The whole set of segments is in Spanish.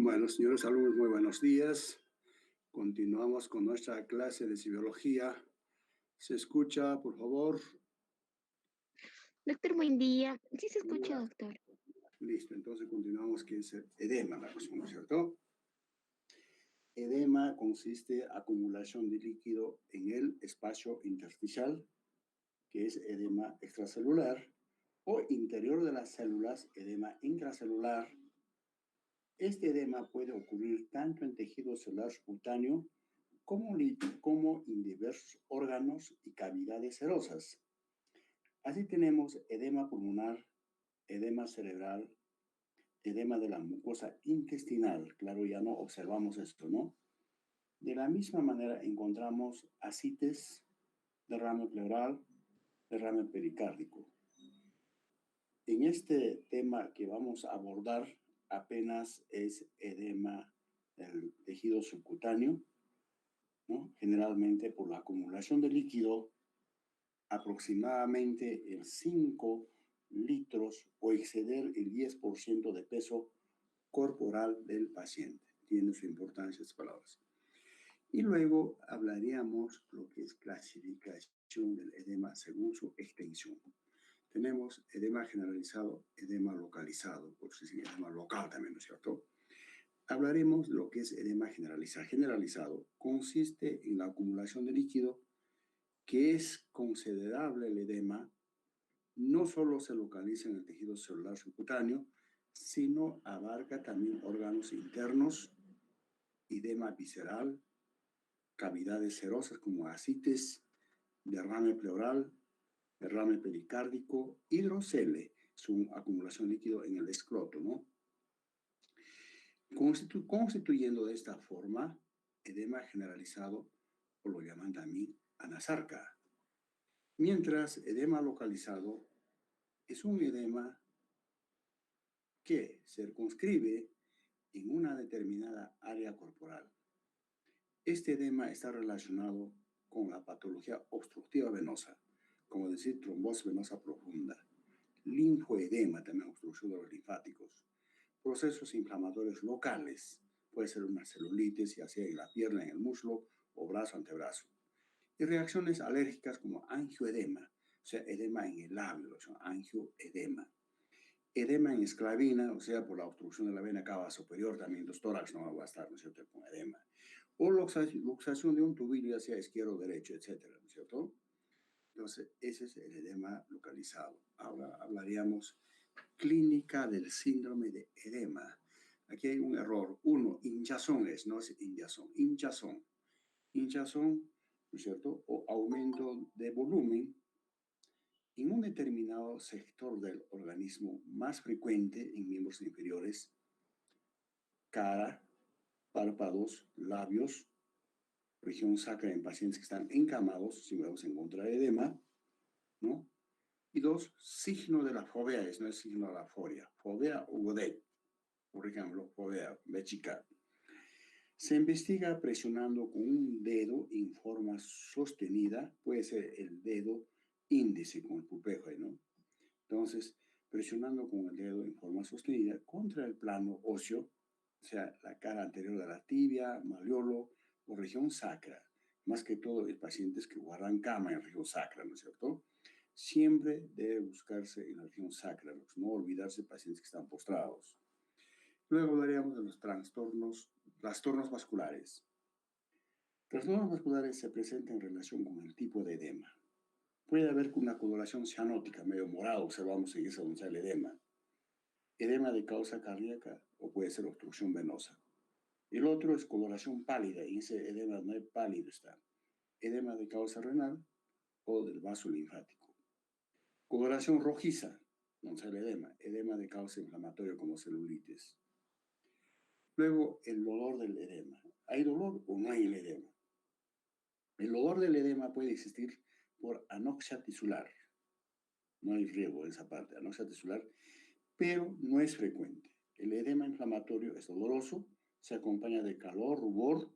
Bueno, señores alumnos, muy buenos días. Continuamos con nuestra clase de biología. ¿Se escucha, por favor? Doctor, buen día. Sí se escucha, doctor. Listo, entonces continuamos, que es edema, la cuestión, ¿no es cierto? Edema consiste en acumulación de líquido en el espacio intersticial, que es edema extracelular, o interior de las células, edema intracelular. Este edema puede ocurrir tanto en tejido celular subcutáneo como en diversos órganos y cavidades serosas. Así tenemos edema pulmonar, edema cerebral, edema de la mucosa intestinal. Claro, ya no observamos esto, ¿no? De la misma manera encontramos ascites, derrame pleural, derrame pericárdico. En este tema que vamos a abordar apenas es edema del tejido subcutáneo, ¿no? Generalmente por la acumulación de líquido, aproximadamente el 5 litros o exceder el 10% de peso corporal del paciente. Tiene su importancia estas palabras. Y luego hablaríamos lo que es clasificación del edema según su extensión. Tenemos edema generalizado, edema localizado, por decir edema local también, ¿no es cierto? Hablaremos de lo que es edema generalizado. Generalizado consiste en la acumulación de líquido, que es considerable el edema, no solo se localiza en el tejido celular subcutáneo, sino abarca también órganos internos, edema visceral, cavidades serosas como ascites, derrame pleural, derrame pericárdico, hidrocele, su acumulación de líquido en el escroto, ¿no? Constituyendo de esta forma edema generalizado, o lo llaman también anasarca. Mientras edema localizado es un edema que circunscribe en una determinada área corporal. Este edema está relacionado con la patología obstructiva venosa, como decir trombosis venosa profunda, linfoedema, también obstrucción de los linfáticos, procesos inflamatorios locales, puede ser una celulitis, ya sea en la pierna, en el muslo o brazo, antebrazo, y reacciones alérgicas como angioedema, o sea, edema en el labio, o sea, angioedema. Edema en esclavina, o sea, por la obstrucción de la vena cava superior, también los tórax no va a estar, ¿no es cierto?, con edema. O luxación de un tubilio hacia izquierdo o derecho, etcétera, ¿no es cierto? Entonces, ese es el edema localizado. Ahora hablaríamos clínica del síndrome de edema. Aquí hay un error. Uno, hinchazón no es hinchazón, hinchazón. Hinchazón, ¿no es cierto?, o aumento de volumen en un determinado sector del organismo, más frecuente en miembros inferiores, cara, párpados, labios, región sacra en pacientes que están encamados, si vamos a encontrar edema, ¿no? Y dos, signo de la fovea, no es signo de la foria, fovea o godet, por ejemplo, fovea, B chica. Se investiga presionando con un dedo en forma sostenida, puede ser el dedo índice con el pupejo, ¿no? Entonces, presionando con el dedo en forma sostenida contra el plano óseo, o sea, la cara anterior de la tibia, malleolo o región sacra. Más que todo, el paciente es que guardan cama en región sacra, ¿no es cierto? Siempre debe buscarse en la región sacra, no olvidarse de pacientes que están postrados. Luego hablaríamos de los trastornos vasculares. Trastornos vasculares se presentan en relación con el tipo de edema. Puede haber una coloración cianótica, medio morado, observamos en esa donde sale el edema. Edema de causa cardíaca o puede ser obstrucción venosa. El otro es coloración pálida, y ese edema no es pálido está. Edema de causa renal o del vaso linfático. Coloración rojiza, donde sale edema de causa inflamatoria como celulitis. Luego, el dolor del edema. ¿Hay dolor o no hay el edema? El dolor del edema puede existir por anoxia tisular. No hay riesgo en esa parte, anoxia tisular, pero no es frecuente. El edema inflamatorio es doloroso, se acompaña de calor, rubor,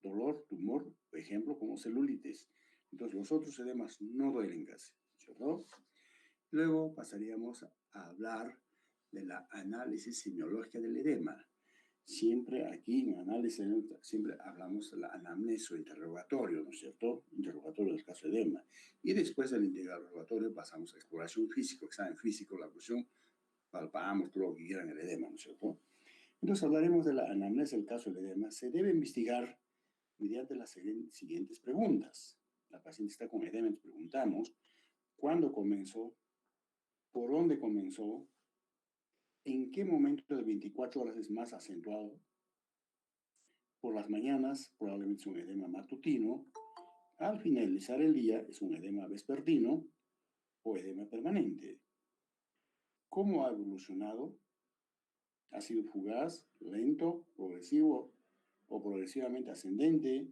dolor, tumor, por ejemplo, como celulitis. Entonces, los otros edemas no duelen casi, ¿cierto? Luego pasaríamos a hablar de la análisis semiológica del edema. Siempre aquí en análisis, siempre hablamos de la anamnesis o interrogatorio, ¿no es cierto? Interrogatorio del caso de edema. Y después del interrogatorio pasamos a exploración física, examen físico, la cuestión, palpamos todo lo que quieran el edema, ¿no es cierto? Entonces hablaremos de la anamnesis del caso del edema. Se debe investigar mediante las siguientes preguntas. La paciente está con edema, nos preguntamos cuándo comenzó, por dónde comenzó, en qué momento de 24 horas es más acentuado. Por las mañanas probablemente es un edema matutino, al finalizar el día es un edema vespertino o edema permanente. ¿Cómo ha evolucionado? ¿Ha sido fugaz, lento, progresivo o progresivamente ascendente,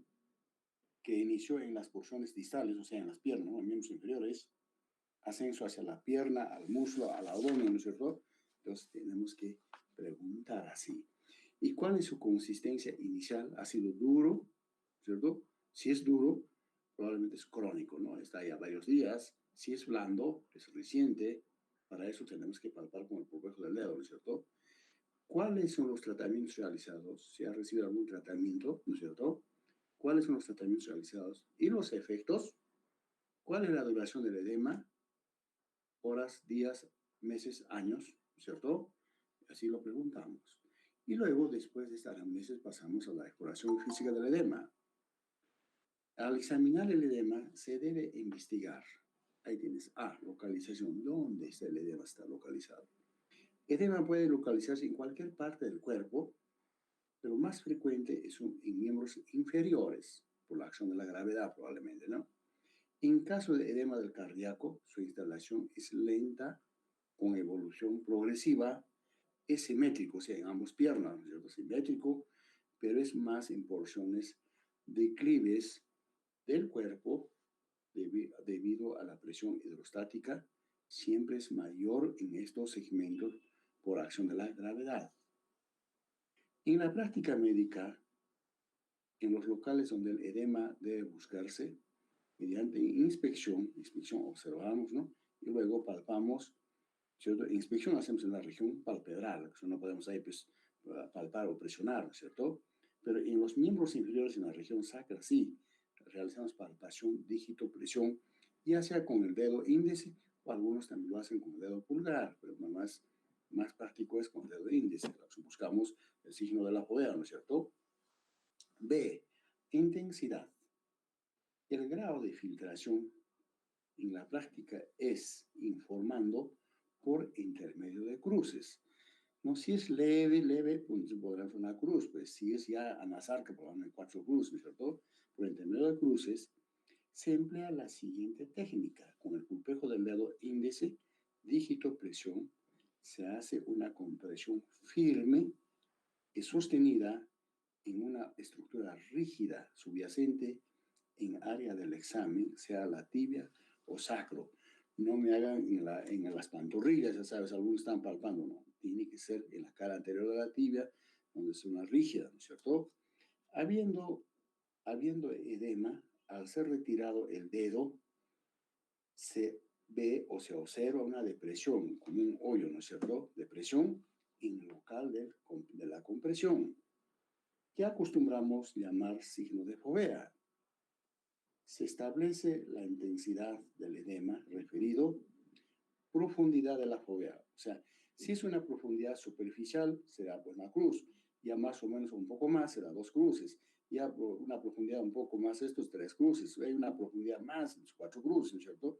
que inició en las porciones distales, o sea, en las piernas, ¿no? En miembros inferiores, ascenso hacia la pierna, al muslo, al abdomen, ¿no es cierto? Entonces tenemos que preguntar así. ¿Y cuál es su consistencia inicial? ¿Ha sido duro? ¿Cierto? Si es duro, probablemente es crónico, ¿no? Está ahí a varios días. Si es blando, es reciente. Para eso tenemos que palpar con el pulpejo del dedo, ¿no es cierto? ¿Cuáles son los tratamientos realizados? ¿Se ha recibido algún tratamiento, ¿no es cierto? ¿Cuáles son los tratamientos realizados? ¿Y los efectos? ¿Cuál es la duración del edema? Horas, días, meses, años, ¿cierto? Así lo preguntamos. Y luego, después de esta anamnesis, pasamos a la exploración física del edema. Al examinar el edema, se debe investigar. Ahí tienes localización. ¿Dónde está el edema? Está localizado. Edema puede localizarse en cualquier parte del cuerpo, pero más frecuente es en miembros inferiores, por la acción de la gravedad probablemente, ¿no? En caso de edema del cardíaco, su instalación es lenta, con evolución progresiva, es simétrico, o sea, en ambas piernas, ¿no es cierto? Simétrico, pero es más en porciones declives del cuerpo debido a la presión hidrostática, siempre es mayor en estos segmentos por acción de la gravedad. En la práctica médica, en los locales donde el edema debe buscarse, mediante inspección observamos, ¿no? Y luego palpamos, ¿cierto? Inspección hacemos en la región palpebral, no podemos ahí pues palpar o presionar, ¿cierto? Pero en los miembros inferiores, en la región sacra, sí, realizamos palpación, dígito, presión, ya sea con el dedo índice o algunos también lo hacen con el dedo pulgar, pero más práctico es con el dedo índice. Buscamos el signo de la Fovea, ¿no es cierto? B, intensidad. El grado de filtración en la práctica es informando por intermedio de cruces. No, si es leve, pues podrán ser una cruz, pues si es ya anasarca, probablemente 4 cruces, ¿no es cierto? Por intermedio de cruces, se emplea la siguiente técnica. Con el pulpejo del dedo índice, dígito, presión, se hace una compresión firme y sostenida en una estructura rígida subyacente en área del examen, sea la tibia o sacro. No me hagan en las pantorrillas, ya sabes, algunos están palpando, no. Tiene que ser en la cara anterior de la tibia, donde es una rígida, ¿no es cierto? Habiendo edema, al ser retirado el dedo, se ve o se observa una depresión, como un hoyo, ¿no es cierto? Depresión en el local de la compresión, que acostumbramos llamar signo de Fovea. Se establece la intensidad del edema referido, profundidad de la fovea. O sea, si es una profundidad superficial, será pues una cruz. Ya más o menos un poco más, será 2 cruces. Ya una profundidad un poco más, estos 3 cruces. Hay una profundidad más, 4 cruces, ¿cierto?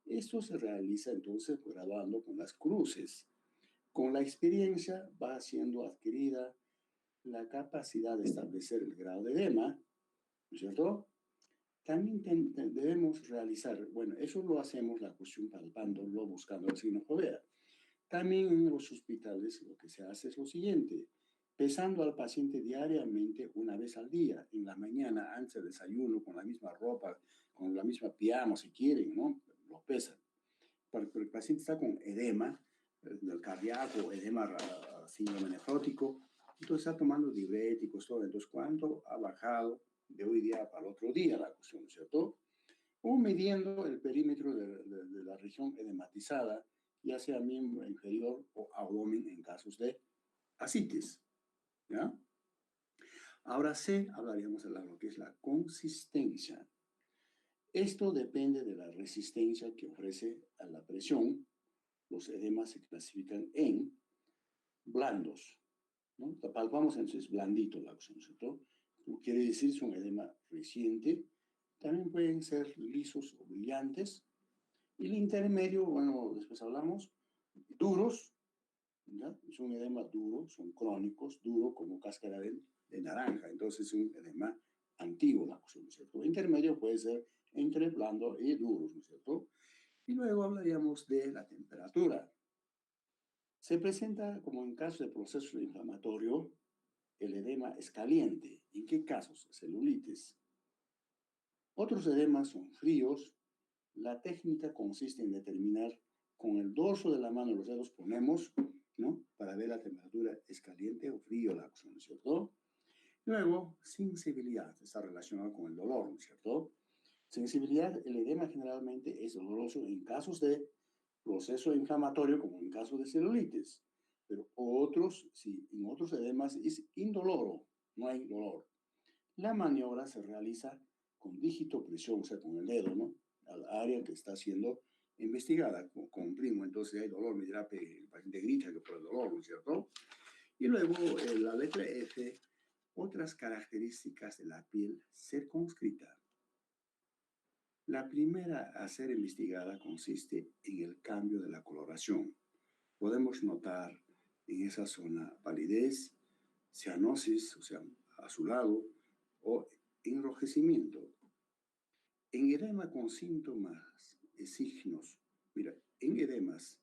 Esto se realiza entonces graduando con las cruces. Con la experiencia va siendo adquirida la capacidad de establecer el grado de edema, ¿no es cierto? También debemos realizar, bueno, eso lo hacemos la cuestión palpándolo, buscando el signo Fovea. También en los hospitales lo que se hace es lo siguiente, pesando al paciente diariamente una vez al día, en la mañana, antes del desayuno, con la misma ropa, con la misma pijama si quieren, ¿no? Lo pesan. Porque el paciente está con edema del cardíaco, edema síndrome nefrótico, entonces está tomando diuréticos, todo. Entonces, ¿cuánto ha bajado de hoy día para el otro día la cuestión, ¿cierto? O midiendo el perímetro de la región edematizada, ya sea miembro inferior o abdomen en casos de ascitis, ¿ya? Ahora C, hablaríamos de lo que es la consistencia. Esto depende de la resistencia que ofrece a la presión. Los edemas se clasifican en blandos, ¿no? Palpamos entonces blandito la opción, ¿cierto? Quiere decir es un edema reciente. También pueden ser lisos o brillantes. Y el intermedio, bueno, después hablamos, duros, ¿ya? Es un edema duro, son crónicos, duro como cáscara de naranja. Entonces es un edema antiguo la opción, ¿no es cierto? Intermedio puede ser entre blando y duros, ¿no es cierto? Y luego hablaríamos de la temperatura. Se presenta como en caso de proceso inflamatorio, el edema es caliente. ¿En qué casos? Celulitis. Otros edemas son fríos. La técnica consiste en determinar con el dorso de la mano, los dedos ponemos, ¿no? Para ver la temperatura, es caliente o frío la acción, ¿no es cierto? Luego, sensibilidad, está relacionado con el dolor, ¿no es cierto? Sensibilidad, el edema generalmente es doloroso en casos de proceso inflamatorio, como en caso de celulitis. Pero otros, sí, en otros edemas es indoloro, no hay dolor. La maniobra se realiza con dígito presión, o sea, con el dedo, ¿no? Al área que está siendo investigada, comprimo, entonces hay dolor, me dirá, el paciente grita que por el dolor, ¿no es cierto? Y luego la letra F, otras características de la piel circunscrita. La primera a ser investigada consiste en el cambio de la coloración. Podemos notar en esa zona palidez, cianosis, o sea, azulado, o enrojecimiento. En edema con síntomas y signos, mira, en edemas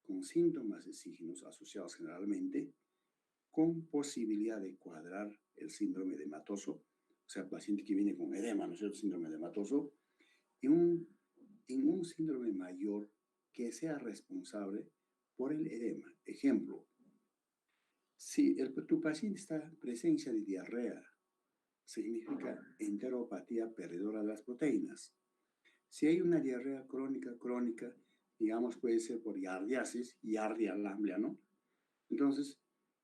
con síntomas y signos asociados generalmente con posibilidad de cuadrar el síndrome edematoso, o sea, paciente que viene con edema, ¿no es cierto? Síndrome edematoso, en un síndrome mayor que sea responsable por el edema. Ejemplo, si tu paciente está en presencia de diarrea, significa enteropatía perdedora de las proteínas. Si hay una diarrea crónica, digamos, puede ser por giardiasis, giardia lamblia, ¿no? Entonces,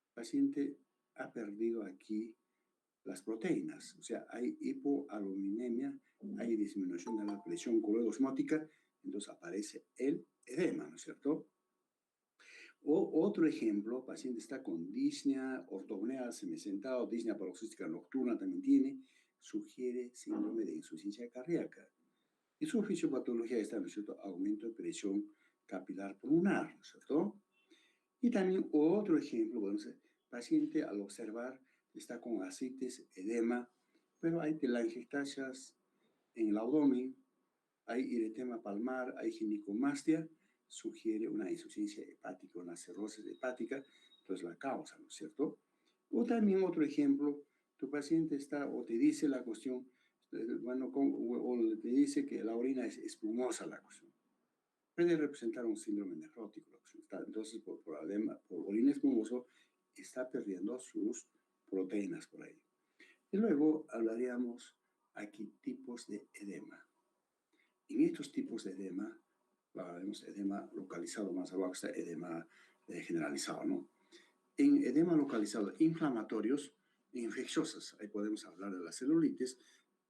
el paciente ha perdido aquí las proteínas, o sea, hay hipoaluminemia, hay disminución de la presión coloidosmótica, entonces aparece el edema, ¿no es cierto? O otro ejemplo, paciente está con disnea ortogonal semisentado, disnea paroxística nocturna también tiene, sugiere síndrome de insuficiencia cardíaca. Y su fisiopatología está, ¿no es cierto?, aumento de presión capilar pulmonar, ¿no es cierto? Y también otro ejemplo, bueno, paciente al observar está con ascites, edema, pero hay telangiectasias en el abdomen, hay eritema palmar, hay ginecomastia, sugiere una insuficiencia hepática, una cirrosis hepática, entonces la causa, ¿no es cierto? O también otro ejemplo, tu paciente está o te dice la cuestión, bueno, o te dice que la orina es espumosa la cuestión. Puede representar un síndrome nefrótico la cuestión. Entonces, por orina espumoso, está perdiendo sus proteínas por ahí. Y luego hablaríamos aquí tipos de edema. En estos tipos de edema, hablaremos edema localizado, más abajo está edema generalizado, ¿no? En edema localizado, inflamatorios e infecciosas, ahí podemos hablar de las celulitis,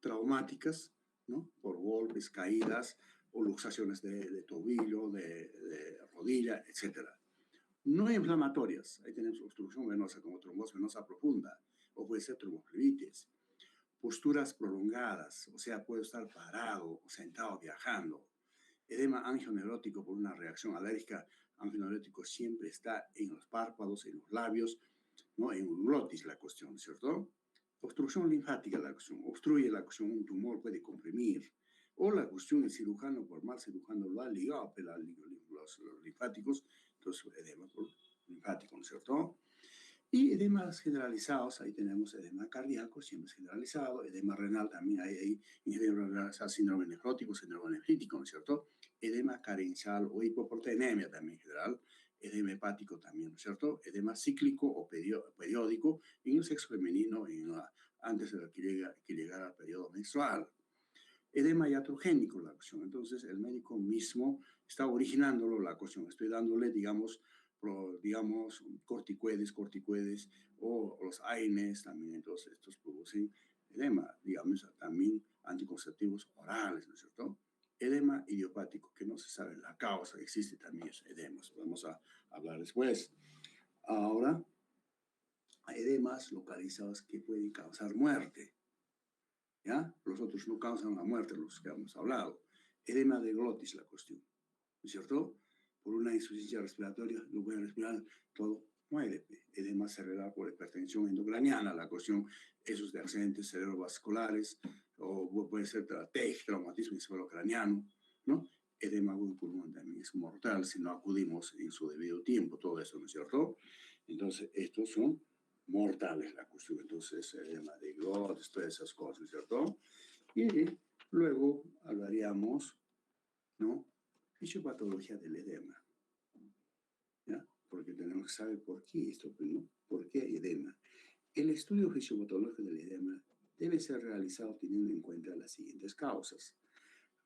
traumáticas, ¿no? Por golpes, caídas o luxaciones de tobillo, de rodilla, etc. No inflamatorias, ahí tenemos obstrucción venosa como trombosis venosa profunda, o puede ser tromboflebitis. Posturas prolongadas, o sea, puede estar parado o sentado viajando. Edema angioneurótico por una reacción alérgica. Angioneurótico siempre está en los párpados, en los labios, ¿no? En un glotis la cuestión, ¿cierto? Obstrucción linfática la cuestión. Obstruye la cuestión, un tumor puede comprimir. O la cuestión, el cirujano, por mal cirujano, lo ha ligado a los linfáticos, entonces edema por linfático, ¿no es cierto? Y edemas generalizados, ahí tenemos edema cardíaco, siempre es generalizado, edema renal también hay síndrome nefrótico, síndrome nefrítico, ¿no es cierto? Edema carencial o hipoproteinemia también en general, edema hepático también, ¿no es cierto? Edema cíclico o periódico en el sexo femenino antes de que llegara al periodo menstrual. Edema iatrogénico la cuestión, entonces el médico mismo está originándolo la cuestión, estoy dándole, digamos, corticoides, o los AINES, también entonces estos producen edema, digamos, también anticonceptivos orales, ¿no es cierto? Edema idiopático, que no se sabe la causa, existe también edemas, vamos a hablar después. Ahora, hay edemas localizados que pueden causar muerte, ¿ya? Los otros no causan la muerte, los que hemos hablado. Edema de glotis, la cuestión, ¿no es cierto? Por una insuficiencia respiratoria, no pueden respirar, todo muere. Edema cerebral por hipertensión endocraniana, la cuestión, esos de accidentes cerebrovasculares, o puede ser traumatismo encefalocraniano, ¿no? Edema agudo pulmón también es mortal si no acudimos en su debido tiempo, todo eso, ¿no es cierto? Entonces, estos son mortales, la cuestión. Entonces, edema de glotis, todas esas cosas, ¿cierto? Y luego hablaríamos, ¿no? Fisiopatología del edema, ¿ya? Porque tenemos que saber por qué esto, ¿no? ¿Por qué edema? El estudio fisiopatológico del edema debe ser realizado teniendo en cuenta las siguientes causas.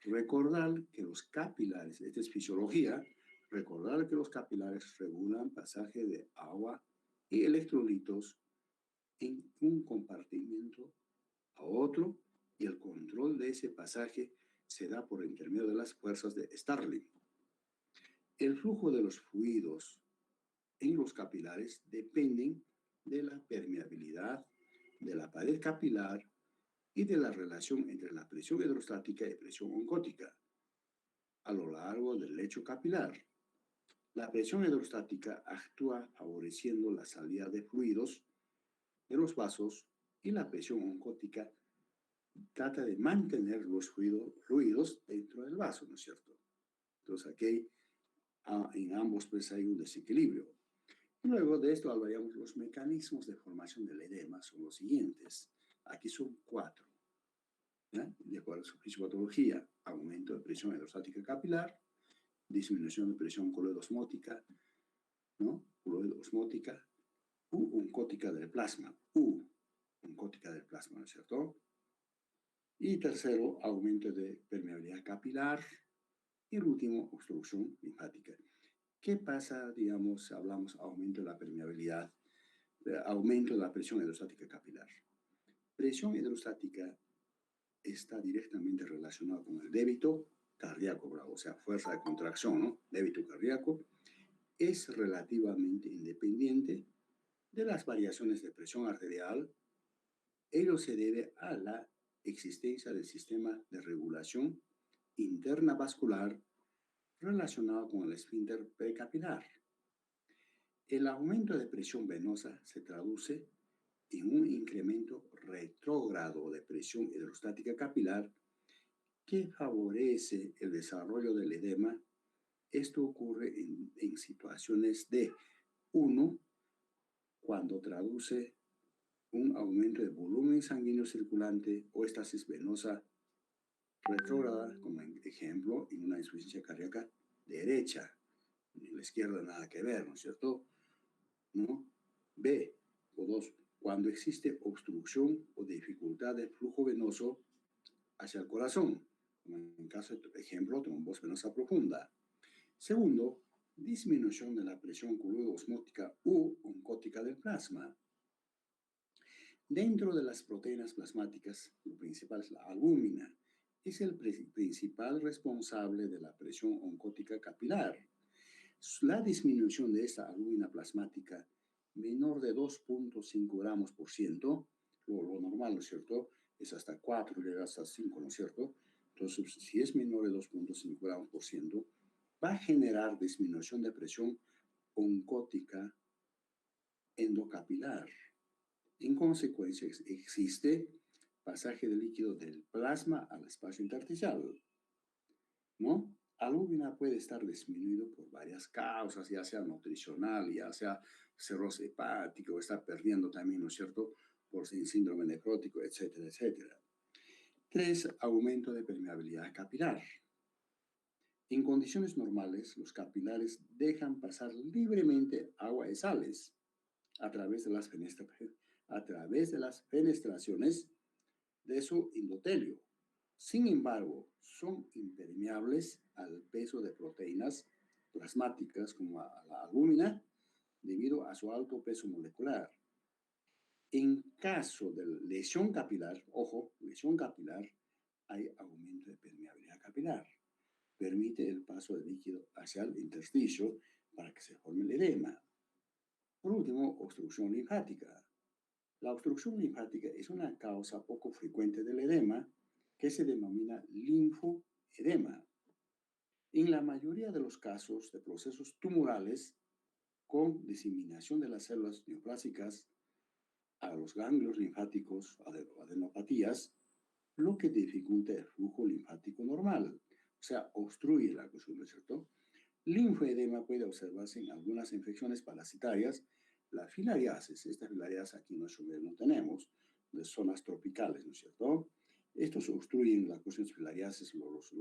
Recordar que los capilares, esta es fisiología, recordar que los capilares regulan pasaje de agua y electrolitos en un compartimiento a otro y el control de ese pasaje se da por intermedio de las fuerzas de Starling. El flujo de los fluidos en los capilares dependen de la permeabilidad de la pared capilar y de la relación entre la presión hidrostática y presión oncótica a lo largo del lecho capilar. La presión hidrostática actúa favoreciendo la salida de fluidos de los vasos y la presión oncótica trata de mantener los fluidos dentro del vaso, ¿no es cierto? Entonces aquí en ambos pues hay un desequilibrio. Luego de esto hablaríamos los mecanismos de formación del edema son los siguientes. Aquí son 4. ¿Ya? De acuerdo a su fisiopatología, aumento de presión hidrostática capilar, disminución de presión coloidosmótica, ¿no? Coloidosmótica, oncótica del plasma, oncótica del plasma, ¿no es cierto? Y tercero, aumento de permeabilidad capilar. Y el último, obstrucción linfática. ¿Qué pasa, digamos, hablamos aumento de la permeabilidad, aumento de la presión hidrostática capilar? Presión hidrostática está directamente relacionada con el débito cardíaco, o sea, fuerza de contracción, ¿no? Débito cardíaco es relativamente independiente de las variaciones de presión arterial. Ello se debe a la existencia del sistema de regulación interna vascular relacionado con el esfínter precapilar. El aumento de presión venosa se traduce en un incremento retrógrado de presión hidrostática capilar que favorece el desarrollo del edema. Esto ocurre en situaciones de 1, cuando traduce un aumento de volumen sanguíneo circulante o estasis venosa retrógrada, como ejemplo, en una insuficiencia cardíaca derecha. En la izquierda nada que ver, ¿no es cierto? ¿No? B, o 2, cuando existe obstrucción o dificultad de flujo venoso hacia el corazón, como en caso de ejemplo, trombosis venosa profunda. Segundo, disminución de la presión coloidosmótica u oncótica del plasma. Dentro de las proteínas plasmáticas, lo principal es la albúmina. Es el principal responsable de la presión oncótica capilar. La disminución de esta albúmina plasmática menor de 2.5 gramos por ciento, lo normal, ¿no es cierto? Es hasta 4, llega hasta 5, ¿no es cierto? Entonces, si es menor de 2.5 gramos por ciento, va a generar disminución de presión oncótica endocapilar. En consecuencia, existe pasaje de líquido del plasma al espacio intersticial, ¿no? Albúmina puede estar disminuido por varias causas, ya sea nutricional, ya sea cirrosis hepática, o está perdiendo también, ¿no es cierto?, por síndrome necrótico, etcétera, etcétera. 3, aumento de permeabilidad capilar. En condiciones normales, los capilares dejan pasar libremente agua y sales a través de las fenestraciones de su endotelio. Sin embargo, son impermeables al peso de proteínas plasmáticas como a la albúmina debido a su alto peso molecular. En caso de lesión capilar, ojo, lesión capilar, hay aumento de permeabilidad capilar. Permite el paso del líquido hacia el intersticio para que se forme el edema. Por último, obstrucción linfática. La obstrucción linfática es una causa poco frecuente del edema que se denomina linfoedema. En la mayoría de los casos de procesos tumorales con diseminación de las células neoplásicas a los ganglios linfáticos, adenopatías, lo que dificulta el flujo linfático normal, o sea, obstruye la oclusión, ¿no es cierto? Linfoedema puede observarse en algunas infecciones parasitarias, la filariasis, esta filariasis aquí en nuestro medio no tenemos, de zonas tropicales, ¿no es cierto? Estos obstruyen la oclusión filariasis, los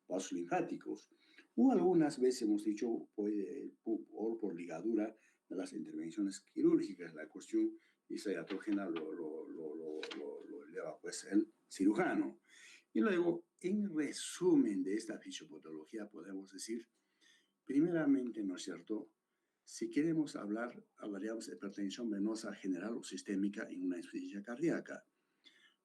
vasos linfáticos, o algunas veces hemos dicho por ligadura de las intervenciones quirúrgicas, la cuestión esa iatrogena lo eleva pues el cirujano. Y luego, en resumen de esta fisiopatología, podemos decir, primeramente, ¿no es cierto? Si queremos hablar, hablaríamos de hipertensión venosa general o sistémica en una insuficiencia cardíaca,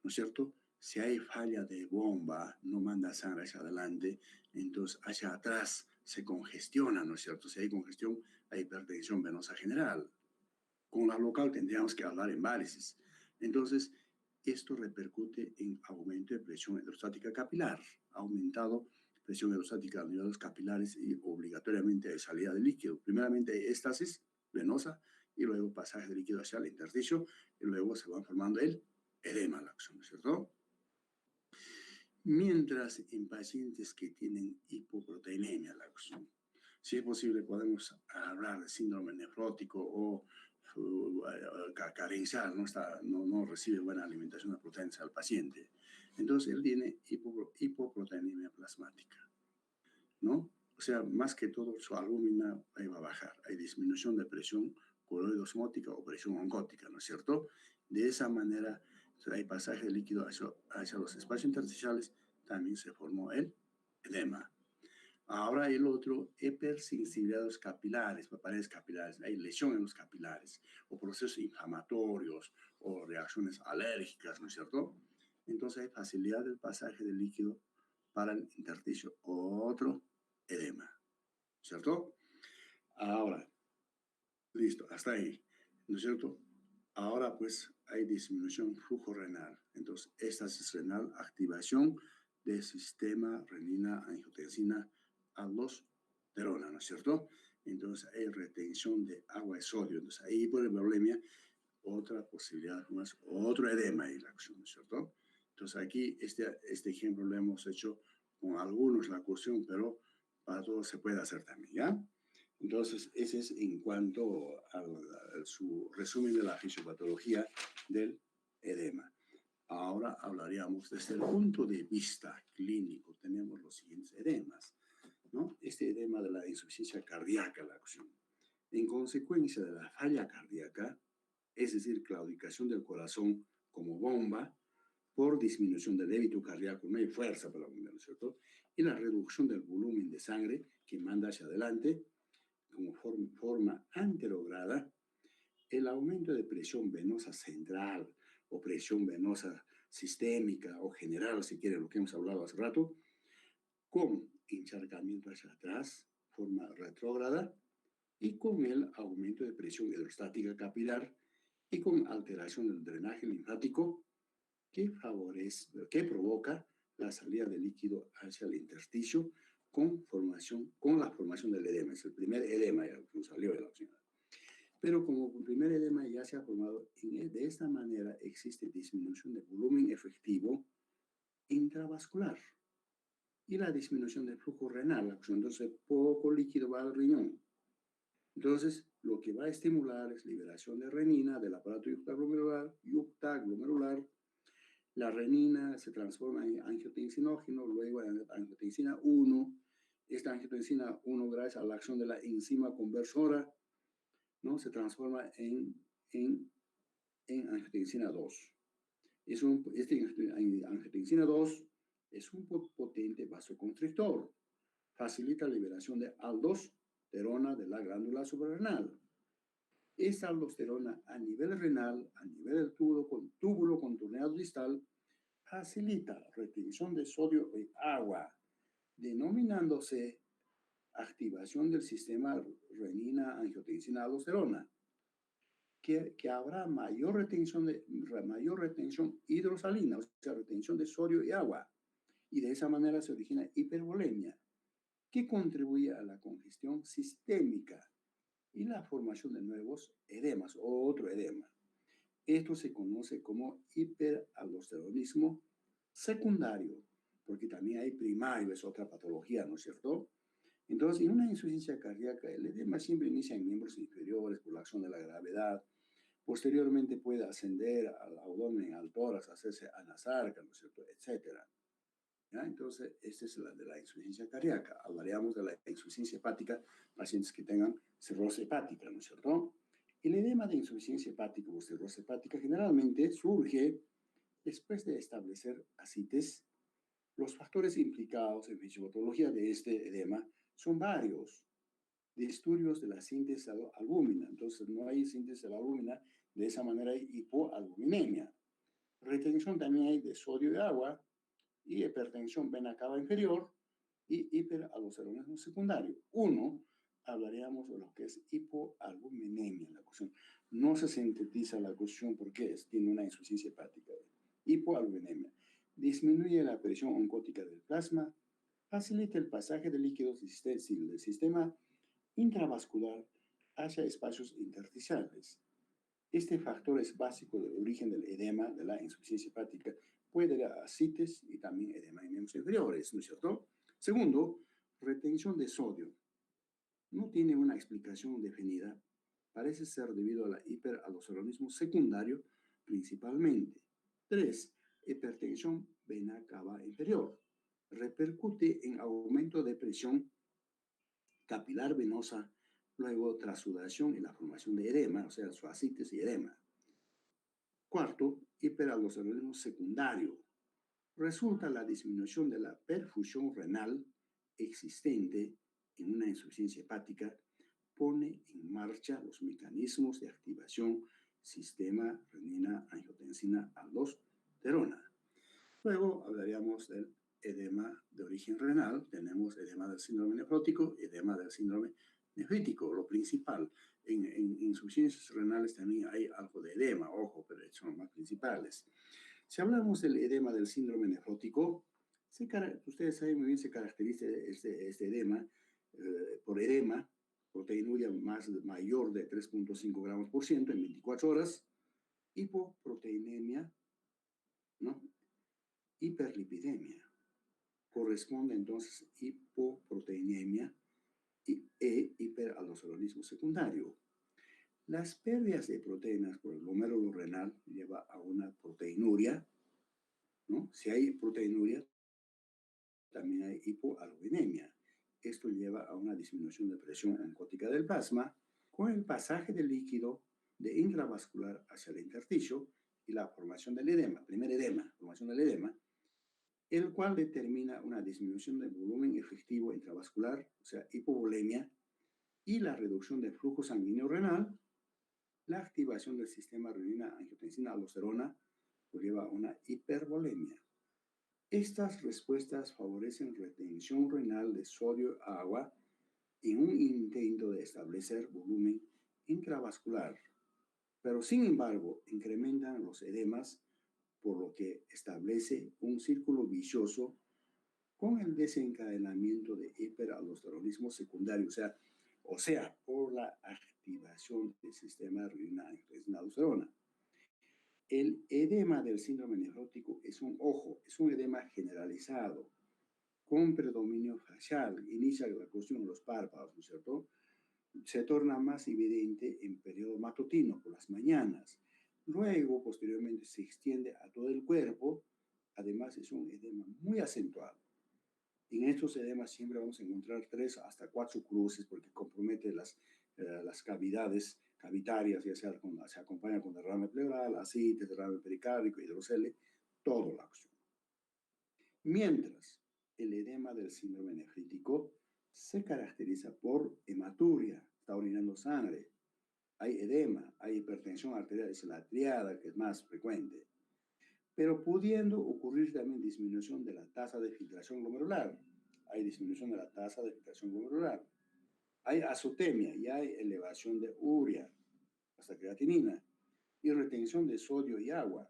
¿no es cierto? Si hay falla de bomba, no manda sangre hacia adelante, entonces hacia atrás se congestiona, ¿no es cierto? Si hay congestión, hay hipertensión venosa general. Con la local tendríamos que hablar en varices. Entonces, esto repercute en aumento de presión hidrostática capilar, aumentado presión hidrostática a niveles capilares y obligatoriamente de salida de líquido. Primeramente hay éstasis venosa y luego pasaje de líquido hacia el intersticio y luego se va formando el edema, la acción, ¿no es cierto? Mientras en pacientes que tienen hipoproteinemia, la acción, si es posible podemos hablar de síndrome nefrótico o carencial, no recibe buena alimentación de proteínas al paciente. Entonces, él tiene hipoproteinemia plasmática, ¿no? O sea, más que todo, su albúmina va a bajar. Hay disminución de presión coloidosmótica o presión oncótica, ¿no es cierto? De esa manera, hay pasaje de líquido hacia los espacios intersticiales, también se formó el edema. Ahora el otro, hipersensibilidad de los capilares, paredes capilares, hay lesión en los capilares, o procesos inflamatorios, o reacciones alérgicas, ¿no es cierto? Entonces hay facilidad del pasaje del líquido para el intersticio, otro edema, ¿cierto? Ahora, listo, hasta ahí, ¿no es cierto? Ahora pues hay disminución flujo renal, entonces éstasis renal, activación del sistema renina-angiotensina aldosterona, ¿no es cierto? Entonces hay retención de agua y sodio, entonces ahí por el problema, otra posibilidad más, otro edema y la acción, ¿no es cierto? Entonces aquí este ejemplo lo hemos hecho con algunos la cuestión, pero para todos se puede hacer también, ¿ya? Entonces, ese es en cuanto a su resumen de la fisiopatología del edema. Ahora hablaríamos desde el punto de vista clínico. Tenemos los siguientes edemas, ¿no? Este edema de la insuficiencia cardíaca, la acción. En consecuencia de la falla cardíaca, es decir, claudicación del corazón como bomba, por disminución del débito cardíaco, no hay fuerza para la bomba, ¿no es cierto? Y la reducción del volumen de sangre que manda hacia adelante, como forma anterograda, el aumento de presión venosa central o presión venosa sistémica o general, si quieren, lo que hemos hablado hace rato, con encharcamiento hacia atrás, forma retrógrada, y con el aumento de presión hidrostática capilar y con alteración del drenaje linfático que provoca la salida de líquido hacia el intersticio con la formación del edema. Es el primer edema ya que salió de la opción. Pero como el primer edema ya se ha formado, de esta manera existe disminución de volumen efectivo intravascular y la disminución del flujo renal. Entonces, poco líquido va al riñón. Entonces, lo que va a estimular es liberación de renina del aparato yuctaglomerular. La renina se transforma en angiotensinógeno, luego en angiotensina 1. Esta angiotensina 1, gracias a la acción de la enzima conversora, ¿no? Se transforma en angiotensina 2. Angiotensina 2 es un potente vasoconstrictor. Facilita la liberación de aldosterona de la glándula suprarrenal. Esta aldosterona a nivel renal, a nivel del túbulo contorneado distal, facilita retención de sodio y agua, denominándose activación del sistema renina-angiotensina-aldosterona, que habrá mayor retención hidrosalina, o sea, retención de sodio y agua, y de esa manera se origina hipervolemia, que contribuye a la congestión sistémica y la formación de nuevos edemas o otro edema. Esto se conoce como hiperaldosteronismo secundario, porque también hay primario, es otra patología, ¿no es cierto? Entonces, en una insuficiencia cardíaca, el edema siempre inicia en miembros inferiores por la acción de la gravedad. Posteriormente puede ascender al abdomen, al tórax, hacerse anasarca, ¿no es cierto?, etcétera. ¿Ya? Entonces, esta es la de la insuficiencia cardíaca. Hablaríamos de la insuficiencia hepática, pacientes que tengan cirrosis hepática, ¿no es cierto? El edema de insuficiencia hepática o cirrosis hepática generalmente surge después de establecer ascites. Los factores implicados en fisiopatología de este edema son varios. Disturbios de la síntesis de albúmina. Entonces, no hay síntesis de la albúmina, de esa manera hay hipoalbuminemia. Retención también hay de sodio y agua, y hipertensión vena cava inferior y hiperaldosteronismo secundario. Uno, hablaríamos de lo que es hipoalbuminemia, la cuestión. No se sintetiza la cuestión porque tiene una insuficiencia hepática. Hipoalbuminemia. Disminuye la presión oncótica del plasma, facilita el pasaje de líquidos del sistema intravascular hacia espacios intersticiales. Este factor es básico del origen del edema de la insuficiencia hepática. Puede dar ascites y también edema en miembros inferiores, ¿no es cierto? Segundo, retención de sodio. No tiene una explicación definida. Parece ser debido a la hiperaldosteronismo secundario principalmente. Tres, hipertensión vena cava inferior. Repercute en aumento de presión capilar venosa, luego trasudación y la formación de edema, o sea, ascites y edema. Cuarto, hiperaldosteronismo secundario. Resulta la disminución de la perfusión renal existente en una insuficiencia hepática, pone en marcha los mecanismos de activación sistema renina-angiotensina-aldosterona. Luego hablaríamos del edema de origen renal, tenemos edema del síndrome nefrótico, edema del síndrome nefrítico, lo principal. En insuficiencias renales también hay algo de edema, ojo, pero son los más principales. Si hablamos del edema del síndrome nefrótico, ustedes saben muy bien, se caracteriza este edema por edema, proteinuria mayor de 3.5 gramos por ciento en 24 horas, hipoproteinemia, ¿no? Hiperlipidemia. Corresponde entonces hipoproteinemia e hiperaldosteronismo secundario. Las pérdidas de proteínas por el glomérulo renal lleva a una proteinuria, ¿no? Si hay proteinuria, también hay hipoalbuminemia. Esto lleva a una disminución de presión oncótica del plasma con el pasaje del líquido de intravascular hacia el intersticio y la formación del edema, primer edema, formación del edema, el cual determina una disminución del volumen efectivo intravascular, o sea, hipovolemia, y la reducción del flujo sanguíneo renal, la activación del sistema renina-angiotensina-aldosterona lleva a una hipervolemia. Estas respuestas favorecen retención renal de sodio y agua en un intento de establecer volumen intravascular, pero sin embargo incrementan los edemas, por lo que establece un círculo vicioso con el desencadenamiento de hiperaldosteronismo secundario, o sea, por la activación del sistema renina-angiotensina-aldosterona. El edema del síndrome nefrótico es un edema generalizado, con predominio facial, inicia la cuestión en los párpados, ¿no es cierto? Se torna más evidente en periodo matutino, por las mañanas. Luego, posteriormente, se extiende a todo el cuerpo. Además, es un edema muy acentuado. En estos edemas siempre vamos a encontrar 3 hasta 4 cruces porque compromete las cavidades cavitarias, ya sea se acompaña con derrame pleural, ascites, derrame pericárdico, hidrocele, todo la acción. Mientras el edema del síndrome nefrítico se caracteriza por hematuria, está orinando sangre, hay edema, hay hipertensión arterial, es la triada que es más frecuente, pero pudiendo ocurrir también disminución de la tasa de filtración glomerular. Hay disminución de la tasa de filtración glomerular. Hay azotemia y hay elevación de urea, hasta creatinina, y retención de sodio y agua.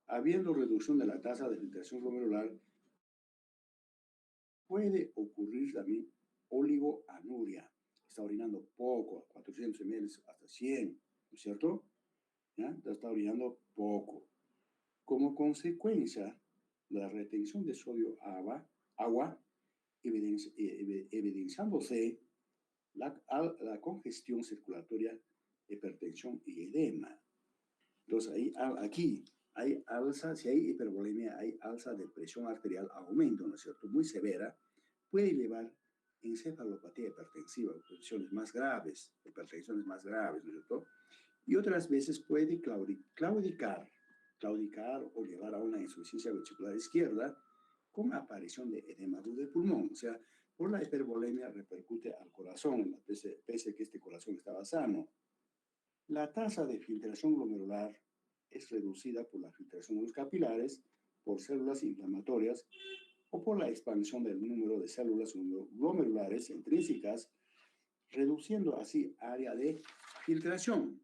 Habiendo reducción de la tasa de filtración glomerular, puede ocurrir también oligoanuria. Está orinando poco, 400 ml hasta 100, ¿no es cierto? ¿Ya? Está orinando poco. Como consecuencia, la retención de sodio agua evidenciándose la congestión circulatoria, hipertensión y edema. Entonces, aquí hay alza, si hay hipervolemia, hay alza de presión arterial, aumento, ¿no es cierto? Muy severa, puede llevar encefalopatía hipertensiva, hipertensiones más graves, ¿no es cierto? Y otras veces puede claudicar o llevar a una insuficiencia ventricular izquierda con aparición de edema del pulmón. O sea, por la hipervolemia repercute al corazón, pese a que este corazón estaba sano. La tasa de filtración glomerular es reducida por la filtración de los capilares, por células inflamatorias o por la expansión del número de células glomerulares intrínsecas, reduciendo así área de filtración.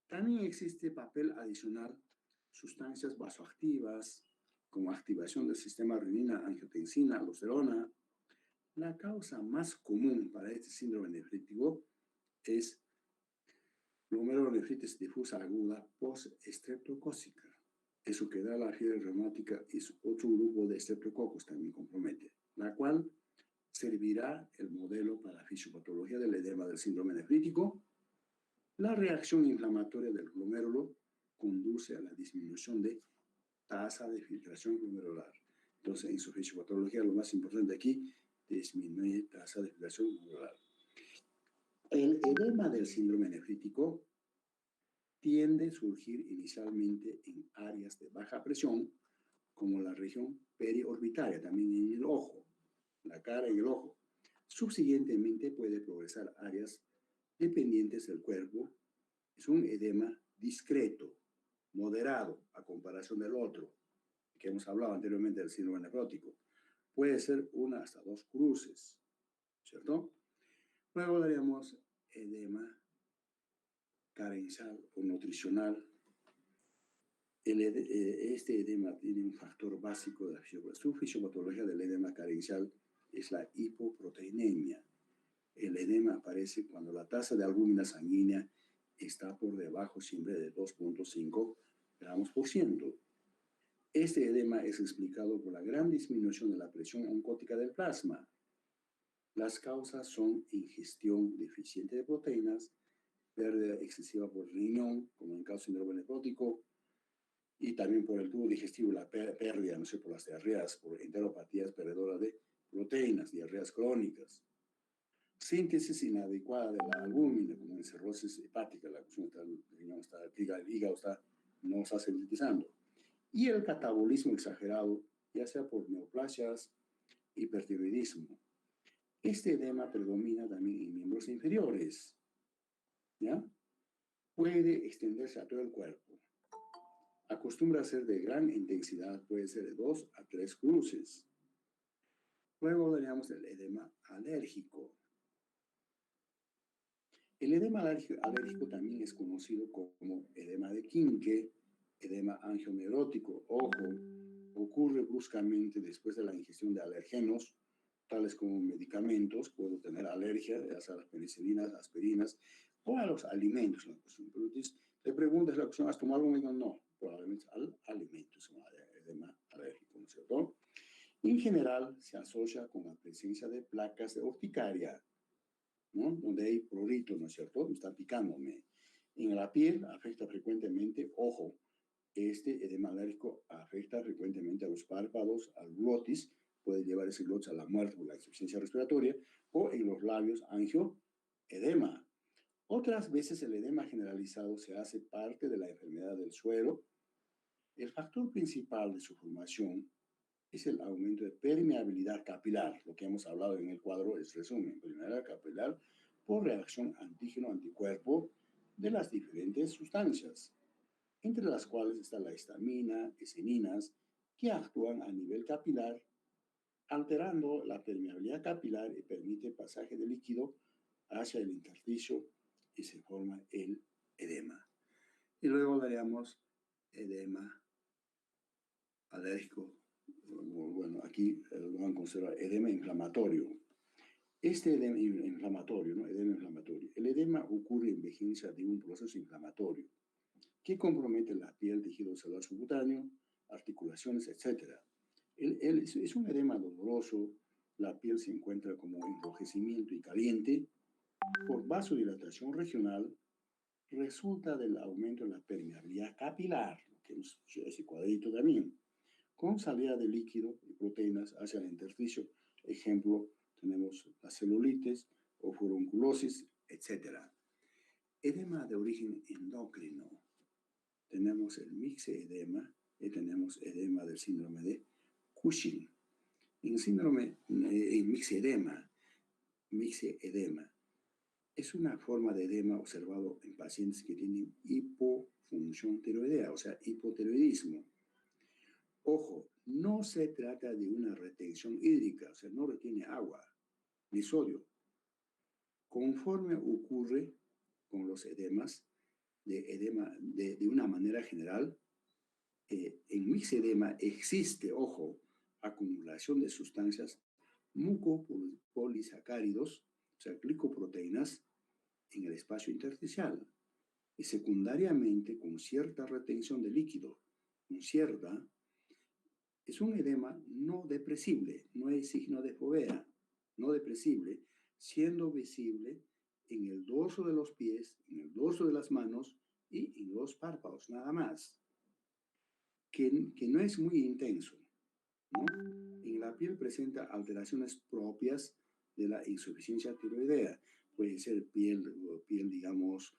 También existe papel adicional, sustancias vasoactivas, como activación del sistema renina-angiotensina, aldosterona. La causa más común para este síndrome nefrítico es glomerulonefritis difusa aguda post-estreptocócica. Eso que da la fiebre reumática es otro grupo de estreptococos también compromete, la cual servirá el modelo para la fisiopatología del edema del síndrome nefrítico. La reacción inflamatoria del glomérulo conduce a la disminución de tasa de filtración glomerular. Entonces, en su fisiopatología, lo más importante aquí, disminuye tasa de filtración glomerular. El edema del síndrome nefrítico tiende a surgir inicialmente en áreas de baja presión, como la región periorbitaria, también en el ojo, la cara y el ojo. Subsiguientemente puede progresar a áreas dependientes del cuerpo. Es un edema discreto, moderado, a comparación del otro, que hemos hablado anteriormente del síndrome nefrótico. Puede ser una hasta dos cruces, ¿cierto? Luego daríamos edema carencial o nutricional. Este edema tiene un factor básico de la fisiopatología del edema carencial, es la hipoproteinemia. El edema aparece cuando la tasa de albúmina sanguínea está por debajo siempre de 2.5 gramos por ciento. Este edema es explicado por la gran disminución de la presión oncótica del plasma. Las causas son ingestión deficiente de proteínas, pérdida excesiva por riñón, como en caso de síndrome nefrótico, y también por el tubo digestivo, la pérdida, no sé, por las diarreas, por enteropatías perdedoras de proteínas, diarreas crónicas. Síntesis inadecuada de la albúmina, como en cirrosis hepática, la cuestión está, el riñón está, el hígado está, no está sintetizando. Y el catabolismo exagerado, ya sea por neoplasias, hipertiroidismo. Este edema predomina también en miembros inferiores, ¿ya? Puede extenderse a todo el cuerpo. Acostumbra a ser de gran intensidad, puede ser de 2 a 3 cruces. Luego tenemos el edema alérgico. El edema alérgico también es conocido como edema de Quinque, edema angioneurótico. Ojo, ocurre bruscamente después de la ingestión de alergenos, tales como medicamentos. Puedo tener alergia, ya sea a las penicilinas, aspirinas o a los alimentos. Le preguntas la cuestión, ¿has tomado algo? Y digo, no, probablemente al alimento, es un edema alérgico, ¿no es cierto? En general, se asocia con la presencia de placas de urticaria, ¿no? Donde hay prurito, ¿no es cierto? Me está picándome. En la piel afecta frecuentemente, ojo, este edema alérgico afecta frecuentemente a los párpados, al glotis, puede llevar ese glotis a la muerte por la insuficiencia respiratoria, o en los labios, angioedema. Otras veces el edema generalizado se hace parte de la enfermedad del suero. El factor principal de su formación es el aumento de permeabilidad capilar, lo que hemos hablado en el cuadro es resumen, permeabilidad capilar por reacción antígeno-anticuerpo de las diferentes sustancias, entre las cuales está la histamina, eseninas, que actúan a nivel capilar, alterando la permeabilidad capilar y permite pasaje de líquido hacia el intersticio y se forma el edema. Y luego daríamos edema alérgico. Bueno, aquí lo van a considerar edema inflamatorio. Este edema inflamatorio, ¿no? Edema inflamatorio. El edema ocurre en vigencia de un proceso inflamatorio que compromete la piel, tejido celular subcutáneo, articulaciones, etc. Es un edema doloroso, la piel se encuentra como enrojecimiento y caliente por vasodilatación regional, resulta del aumento de la permeabilidad capilar, que es ese cuadrito también, con salida de líquido y proteínas hacia el intersticio. Ejemplo, tenemos la celulitis o furunculosis, etc. Edema de origen endocrino. Tenemos el mixedema y tenemos edema del síndrome de Cushing. En síndrome, mixedema es una forma de edema observado en pacientes que tienen hipofunción tiroidea, o sea, hipotiroidismo. Ojo, no se trata de una retención hídrica, o sea, no retiene agua ni sodio. Conforme ocurre con los edemas, de una manera general, en mixedema existe, ojo, acumulación de sustancias mucopolisacáridos, o sea, glicoproteínas, en el espacio intersticial, y secundariamente con cierta retención de líquido, con cierta. Es un edema no depresible, no es signo de fovea, no depresible, siendo visible en el dorso de los pies, en el dorso de las manos y en los párpados, nada más, que no es muy intenso, ¿no? En la piel presenta alteraciones propias de la insuficiencia tiroidea. Puede ser piel digamos,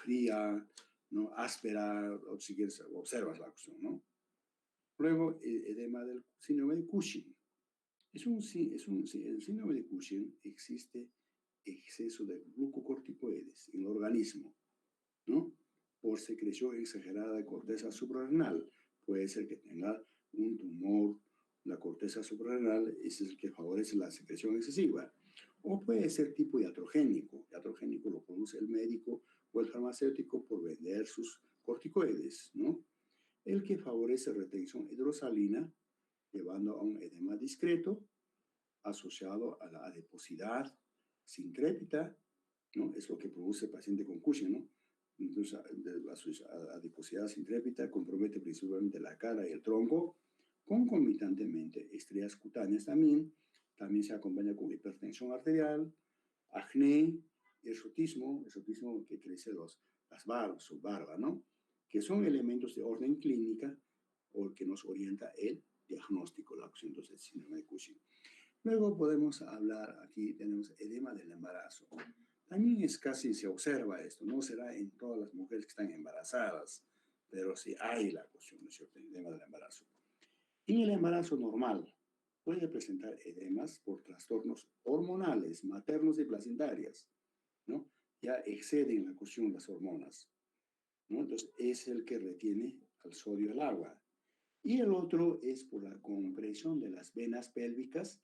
fría, ¿no? Áspera, o si quieres, observas la cuestión, ¿no? Luego, edema del síndrome de Cushing. El síndrome de Cushing existe exceso de glucocorticoides en el organismo, ¿no? Por secreción exagerada de corteza suprarrenal. Puede ser que tenga un tumor, la corteza suprarrenal es el que favorece la secreción excesiva. O puede ser tipo iatrogénico. Iatrogénico lo produce el médico o el farmacéutico por vender sus corticoides, ¿no? El que favorece retención hidrosalina, llevando a un edema discreto asociado a la adiposidad sincrépita, ¿no? Es lo que produce el paciente con Cushing, ¿no? Entonces, la adiposidad sincrépita compromete principalmente la cara y el tronco, concomitantemente estrías cutáneas también se acompaña con hipertensión arterial, acné, hirsutismo que crece las barbas, su barba, ¿no? Que son elementos de orden clínica o que nos orienta el diagnóstico, la opción del síndrome de Cushing. Luego podemos hablar, aquí tenemos edema del embarazo. También es casi, se observa esto, no será en todas las mujeres que están embarazadas, pero sí hay la cuestión, ¿no es cierto?, edema del embarazo. En el embarazo normal puede presentar edemas por trastornos hormonales, maternos y placentarias, ¿no? Ya exceden la cuestión de las hormonas, ¿no? Entonces es el que retiene al sodio el agua. Y el otro es por la compresión de las venas pélvicas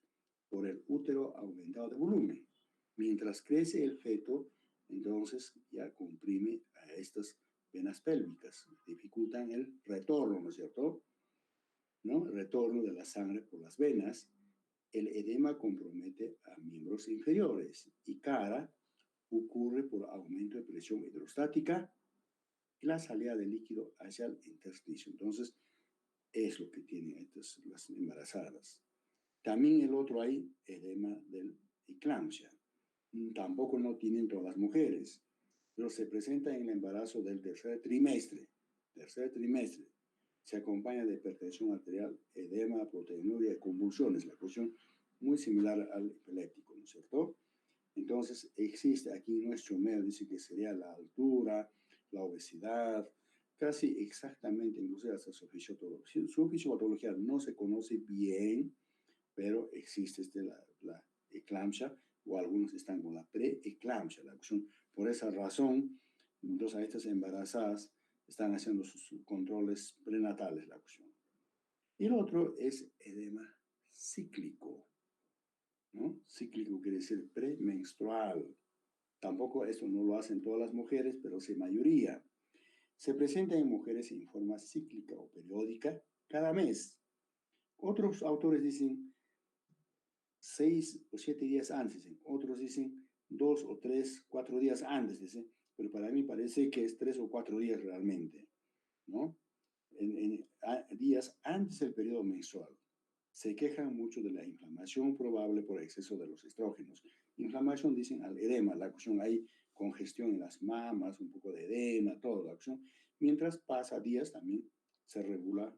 por el útero aumentado de volumen. Mientras crece el feto, entonces ya comprime a estas venas pélvicas, dificultan el retorno, ¿no es cierto? ¿No? El retorno de la sangre por las venas. El edema compromete a miembros inferiores y cara ocurre por aumento de presión hidrostática y la salida de líquido hacia el intersticio. Entonces, es lo que tienen las embarazadas. También el otro hay edema del eclampsia. Tampoco no tienen todas las mujeres, pero se presenta en el embarazo del tercer trimestre. Se acompaña de hipertensión arterial, edema, proteinuria y convulsiones, la cuestión muy similar al epiléptico, ¿no es cierto? Entonces, existe aquí nuestro medio, dice que sería la altura, la obesidad, casi exactamente, incluso hasta su fisiopatología. Su fisiopatología no se conoce bien, pero existe la eclampsia, o algunos están con la preeclampsia, la cuestión. Por esa razón, Entonces, a estas embarazadas están haciendo sus controles prenatales, la cuestión. Y el otro es edema cíclico, ¿no? Cíclico quiere decir premenstrual. Tampoco esto no lo hacen todas las mujeres, pero sí mayoría. Se presenta en mujeres en forma cíclica o periódica cada mes. Otros autores dicen 6 o 7 días antes, dicen. Otros dicen 2 o 3, 4 días antes, dicen. Pero para mí parece que es 3 o 4 días realmente, ¿no? Días antes del periodo menstrual. Se quejan mucho de la inflamación probable por exceso de los estrógenos. Inflamación, dicen, al edema, la cuestión hay congestión en las mamas, un poco de edema, toda la cuestión. Mientras pasa días también se regula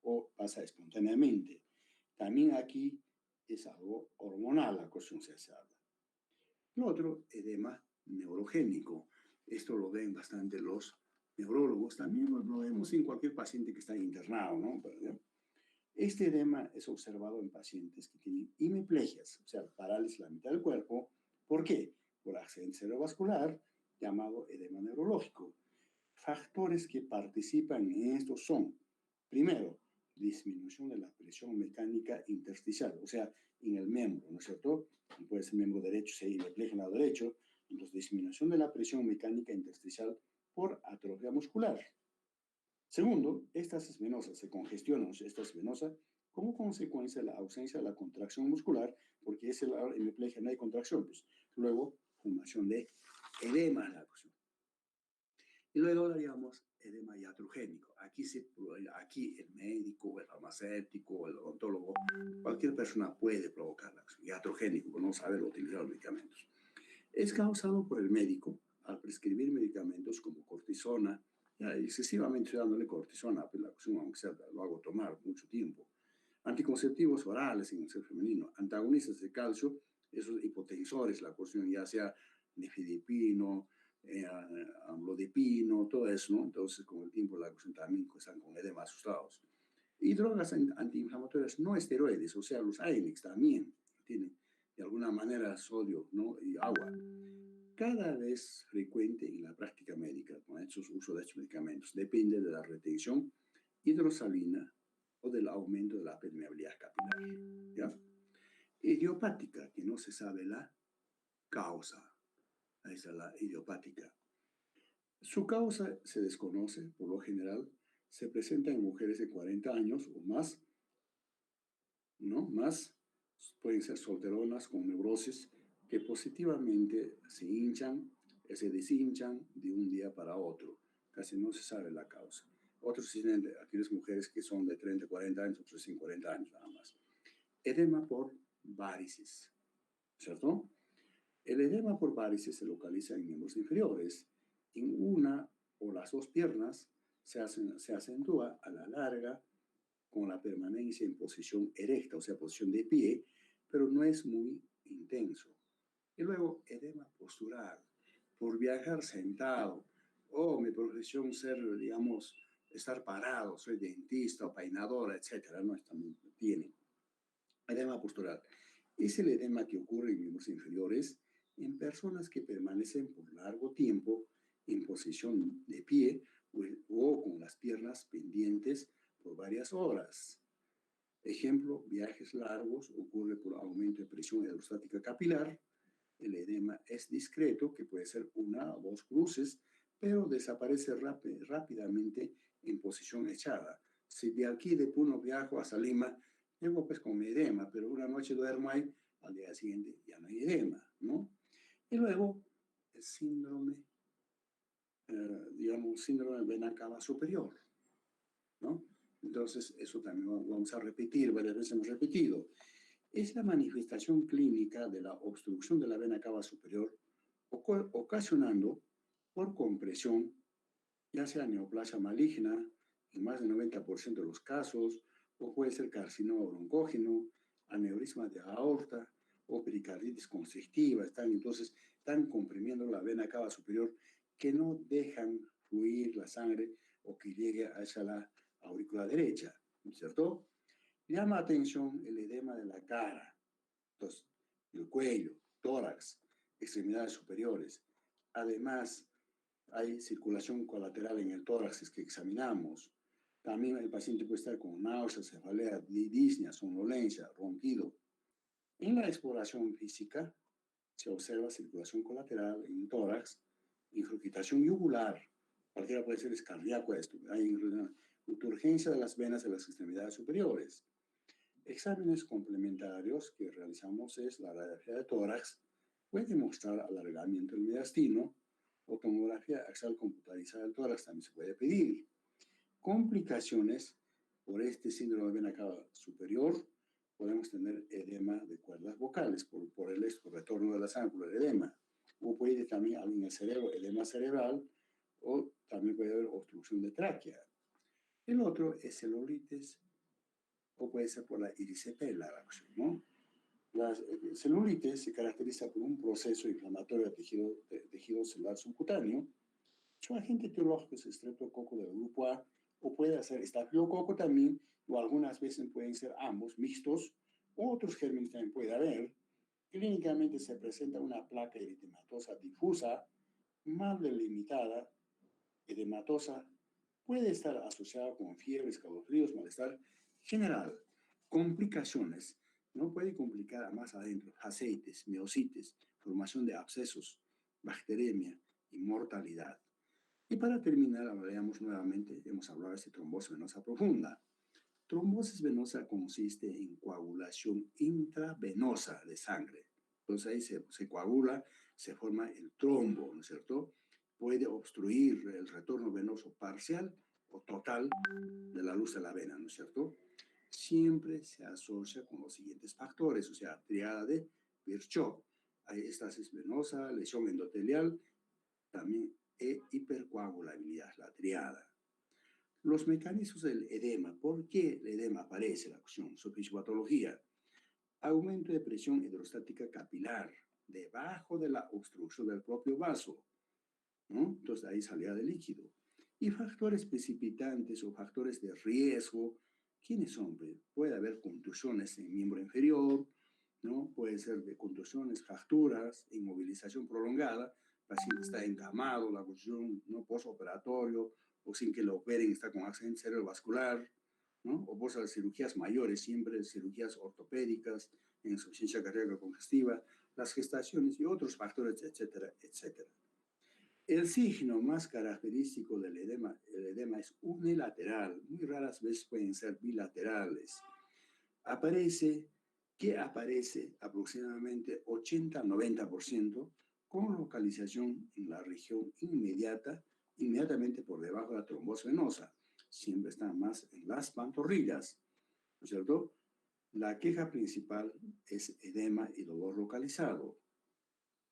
o pasa espontáneamente. También aquí es algo hormonal, la cuestión se habla. Lo otro, edema neurogénico. Esto lo ven bastante los neurólogos, también lo vemos en cualquier paciente que está internado, ¿no? Este edema es observado en pacientes que tienen hemiplegias, o sea, parálisis de la mitad del cuerpo. ¿Por qué? Por accidente cerebrovascular llamado edema neurológico. Factores que participan en esto son, primero, disminución de la presión mecánica intersticial, o sea, en el miembro, ¿no es cierto? Puede ser miembro derecho, se hemiplegia en el lado derecho, entonces disminución de la presión mecánica intersticial por atrofia muscular. Segundo, estas venosas se congestionan, o sea, esta venosa, como consecuencia de la ausencia de la contracción muscular, porque es la hemiplegia, no hay contracción, pues luego formación de edema, la cuestión. Y luego hablaríamos edema iatrogénico. Aquí el médico, el farmacéutico, el odontólogo, cualquier persona puede provocar la acción. Iatrogénico, no sabe utilizar los medicamentos. Es causado por el médico al prescribir medicamentos como cortisona, ya excesivamente dándole cortisona, pues la acción, aunque sea, lo hago tomar mucho tiempo. Anticonceptivos orales en el sexo femenino, antagonistas de calcio, esos hipotensores, la cuestión ya sea nifedipino, amlodipino, todo eso, ¿no? Entonces, con el tiempo, la cuestión también están con edema asustados. Y drogas antiinflamatorias no esteroides, o sea, los AINEX también tienen de alguna manera sodio, ¿no? Y agua. Cada vez frecuente en la práctica médica con estos uso de estos medicamentos depende de la retención hidrosalina o del aumento de la permeabilidad capilar, ¿ya? Idiopática, que no se sabe la causa. Ahí está la idiopática. Su causa se desconoce, por lo general, se presenta en mujeres de 40 años o más, ¿no? Más, pueden ser solteronas con neurosis que positivamente se hinchan, se deshinchan de un día para otro. Casi no se sabe la causa. Otros tienen aquellas mujeres que son de 30, 40 años, otros sin 40 años nada más. Edema por varices, ¿cierto? El edema por varices se localiza en miembros inferiores. En una o las dos piernas se acentúa a la larga con la permanencia en posición erecta, o sea, posición de pie, pero no es muy intenso. Y luego, edema postural, por viajar sentado, o mi profesión ser, digamos, estar parado, soy dentista o peinadora, etcétera, no, también tiene. Edema postural es el edema que ocurre en miembros inferiores en personas que permanecen por largo tiempo en posición de pie o con las piernas pendientes por varias horas. Ejemplo, viajes largos ocurre por aumento de presión hidrostática capilar. El edema es discreto, que puede ser una o dos cruces, pero desaparece rápidamente en posición echada. Si de aquí de Puno viajo hasta Lima, llego pues con mi edema, pero una noche duermo ahí, al día siguiente ya no hay edema, ¿no? Y luego el síndrome, digamos, síndrome de vena cava superior, ¿no? Entonces, eso también vamos a repetir, varias veces hemos repetido. Es la manifestación clínica de la obstrucción de la vena cava superior, ocasionando por compresión, ya sea neoplasia maligna, en más del 90% de los casos, o puede ser carcinoma broncógeno, aneurisma de aorta o pericarditis constrictiva. Entonces, están comprimiendo la vena cava superior que no dejan fluir la sangre o que llegue hacia la aurícula derecha, ¿cierto? Llama atención el edema de la cara, entonces, el cuello, tórax, extremidades superiores. Además, hay circulación colateral en el tórax que examinamos. También el paciente puede estar con náuseas, cefalea, disnea, somnolencia, ronquido. En la exploración física se observa circulación colateral en el tórax, ingurgitación yugular, cualquiera puede ser, es cardíaco esto, hay urgencia de las venas de las extremidades superiores. Exámenes complementarios que realizamos es la radiografía de tórax, puede mostrar alargamiento del mediastino, o tomografía axial computarizada del tórax también se puede pedir. Complicaciones por este síndrome de vena cava superior, podemos tener edema de cuerdas vocales por el retorno de la sangre, por el edema. O puede también en el cerebro, edema cerebral, o también puede haber obstrucción de tráquea. El otro es celulitis, o puede ser por la erisipela, ¿no? La celulitis se caracteriza por un proceso inflamatorio de tejido celular subcutáneo. Su agente etiológico es estreptococo del grupo A, o puede ser estafilococo también, o algunas veces pueden ser ambos, mixtos, o otros gérmenes también puede haber. Clínicamente se presenta una placa eritematosa difusa, mal delimitada, edematosa, puede estar asociada con fiebre, escalofríos, malestar general. Complicaciones, no puede complicar a más adentro, ascites, miositis, formación de abscesos, bacteremia y mortalidad. Y para terminar, hablaremos nuevamente, hemos hablado de esta trombosis venosa profunda. Trombosis venosa consiste en coagulación intravenosa de sangre. Entonces ahí se coagula, se forma el trombo, ¿no es cierto? Puede obstruir el retorno venoso parcial o total de la luz de la vena, ¿no es cierto? Siempre se asocia con los siguientes factores, o sea, triada de Virchow. Hay estasis venosa, lesión endotelial, también hipercoagulabilidad, la triada. Los mecanismos del edema, ¿por qué el edema aparece? La acción, su fisiopatología. Aumento de presión hidrostática capilar, debajo de la obstrucción del propio vaso, ¿no? Entonces ahí salida de líquido. Y factores precipitantes o factores de riesgo, ¿quiénes son? Puede haber contusiones en el miembro inferior, ¿no? Puede ser de contusiones, fracturas, inmovilización prolongada, el paciente está encamado, la contusión no postoperatorio, o sin que lo operen, está con accidente cerebrovascular, ¿no? O por las cirugías mayores, siempre cirugías ortopédicas, insuficiencia cardíaca congestiva, las gestaciones y otros factores, etcétera, etcétera. El signo más característico del edema, el edema es unilateral, muy raras veces pueden ser bilaterales. Aparece aproximadamente 80-90% con localización en la región inmediatamente por debajo de la trombosis venosa. Siempre está más en las pantorrillas, ¿no es cierto? La queja principal es edema y dolor localizado.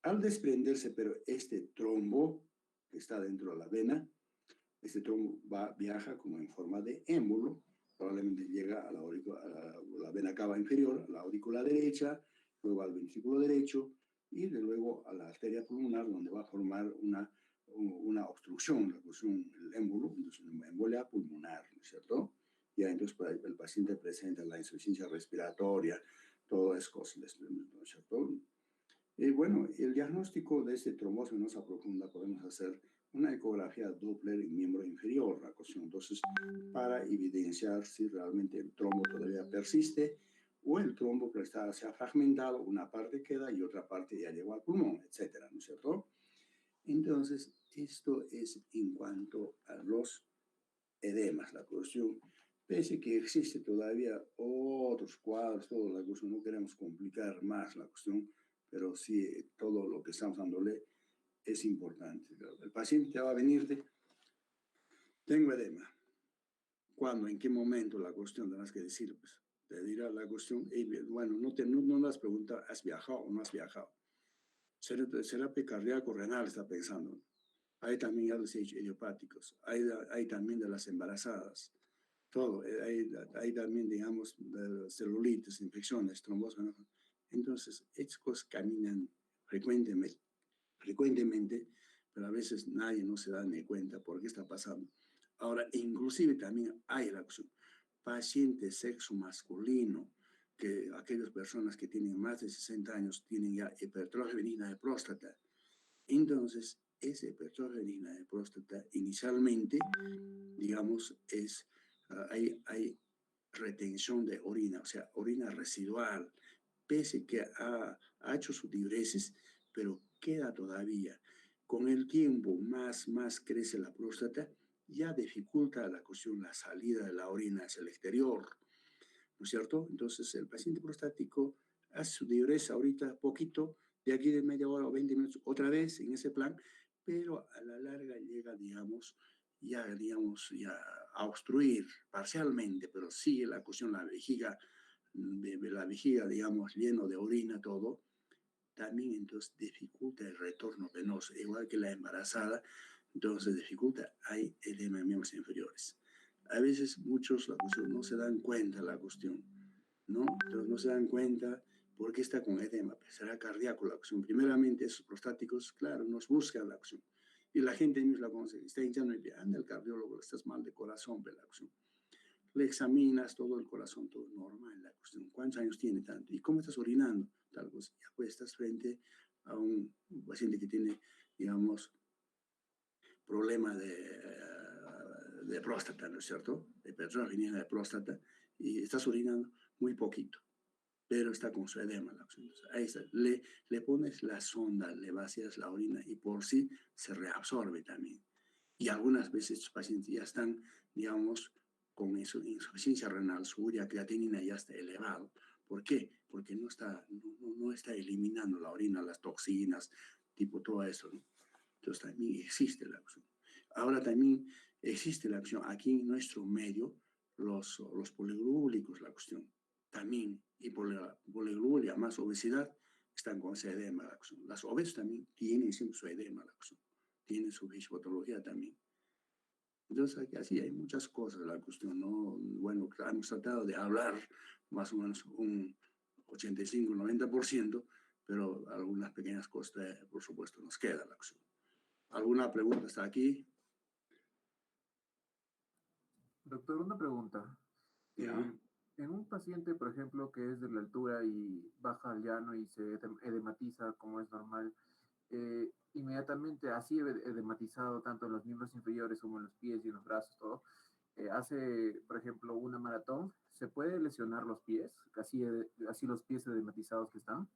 Al desprenderse, pero este trombo que está dentro de la vena, este trombo viaja como en forma de émbolo, probablemente llega a la vena cava inferior, a la aurícula derecha, luego al ventrículo derecho y luego a la arteria pulmonar, donde va a formar una obstrucción, el émbolo, entonces una embolia pulmonar, ¿no es cierto? Ya entonces el paciente presenta la insuficiencia respiratoria, todo es cosas, ¿no es cierto? Bueno, el diagnóstico de este trombosis venosa profunda podemos hacer una ecografía Doppler en miembro inferior, la cuestión, entonces, para evidenciar si realmente el trombo todavía persiste o el trombo se ha fragmentado, una parte queda y otra parte ya llegó al pulmón, etcétera, ¿no es cierto? Entonces, esto es en cuanto a los edemas, la cuestión. Pese que existe todavía otros cuadros, toda la cuestión, no queremos complicar más la cuestión, pero sí todo lo que estamos dándole es importante. El paciente va a venirte, tengo edema. ¿Cuándo? ¿En qué momento? La cuestión tendrás que decir, pues, te dirá la cuestión, bueno, no las preguntas, ¿has viajado o no has viajado? Será cardíaco renal, está pensando. Hay también ya los idiopáticos, hay también de las embarazadas, todo, hay también, digamos, de celulitis, infecciones, trombosis. Entonces, estas cosas caminan frecuentemente, pero a veces nadie no se da ni cuenta por qué está pasando. Ahora, inclusive también hay la opción, paciente sexo masculino, que aquellas personas que tienen más de 60 años tienen ya hipertrofia benigna de próstata. Entonces, esa hipertrofia benigna de próstata inicialmente, digamos, hay retención de orina, o sea, orina residual, pese que ha hecho su diuresis, pero queda todavía. Con el tiempo, más crece la próstata, ya dificulta la cuestión, la salida de la orina hacia el exterior, ¿no es cierto? Entonces, el paciente prostático hace su diuresis ahorita poquito, de aquí de media hora o 20 minutos, otra vez en ese plan, pero a la larga llega, digamos, ya a obstruir parcialmente, pero sigue la cuestión, la vejiga, de la vejiga, digamos, lleno de orina, todo, también entonces dificulta el retorno venoso, igual que la embarazada, entonces dificulta, hay edema en miembros inferiores. A veces muchos la cuestión, no se dan cuenta la cuestión, ¿no? Entonces no se dan cuenta por qué está con edema, pues será cardíaco la cuestión. Primeramente, esos prostáticos, claro, nos buscan la cuestión. Y la gente misma la conoce, está hinchando y dice, anda el cardiólogo, estás mal de corazón, pues la cuestión. Le examinas todo el corazón, todo normal, la cuestión, ¿cuántos años tiene tanto? ¿Y cómo estás orinando? Tal cosa, ya pues estás frente a un paciente que tiene, digamos, problema de próstata, ¿no es cierto? De hipertrofia de próstata, y estás orinando muy poquito, pero está con su edema. Ahí está, le pones la sonda, le vacías la orina y por sí se reabsorbe también. Y algunas veces estos pacientes ya están, digamos, con insuficiencia renal, su urea creatinina ya está elevado. ¿Por qué? Porque no está eliminando la orina, las toxinas, tipo todo eso, ¿no? Entonces también existe la opción. Ahora también existe la opción aquí en nuestro medio, los poliglúlicos, la cuestión. También, y por la poliglulia más obesidad, están con ese edema, la cuestión. Las obesas también tienen siempre su edema, la cuestión. Tienen su fisiopatología también. Entonces, así hay muchas cosas, la cuestión, ¿no? Bueno, hemos tratado de hablar más o menos un 85-90%, pero algunas pequeñas cosas, por supuesto, nos queda la cuestión. ¿Alguna pregunta hasta aquí? Doctor, una pregunta. ¿Ya? En un paciente, por ejemplo, que es de la altura y baja al llano y se edematiza como es normal, inmediatamente así edematizado tanto en los miembros inferiores como en los pies y en los brazos, todo, hace, por ejemplo, una maratón, ¿se puede lesionar los pies? Así los pies edematizados que están.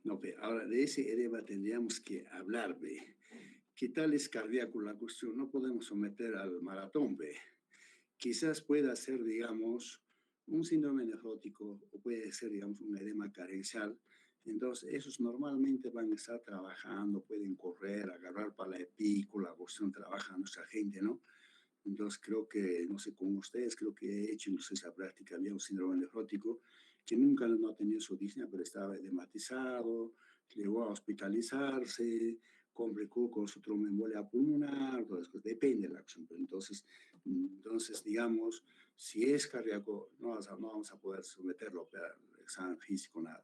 No, pero ahora de ese edema tendríamos que hablar, ¿ve? ¿Qué tal es cardíaco la cuestión? No podemos someter al maratón, ¿ve? Quizás pueda ser, digamos, un síndrome nefrótico o puede ser, digamos, un edema carencial. Entonces, esos normalmente van a estar trabajando, pueden correr, agarrar para la epícola, cuestión, trabaja nuestra gente, ¿no? Entonces, creo que, no sé, con ustedes, creo que he hecho incluso esa práctica, había un síndrome nefrótico que nunca no ha tenido su disnea, pero estaba edematizado, llegó a hospitalizarse, complicó con su tromboembolia pulmonar, todo eso, depende de la acción. Pero entonces, digamos, si es cardíaco, no vamos a poder someterlo al examen físico, nada.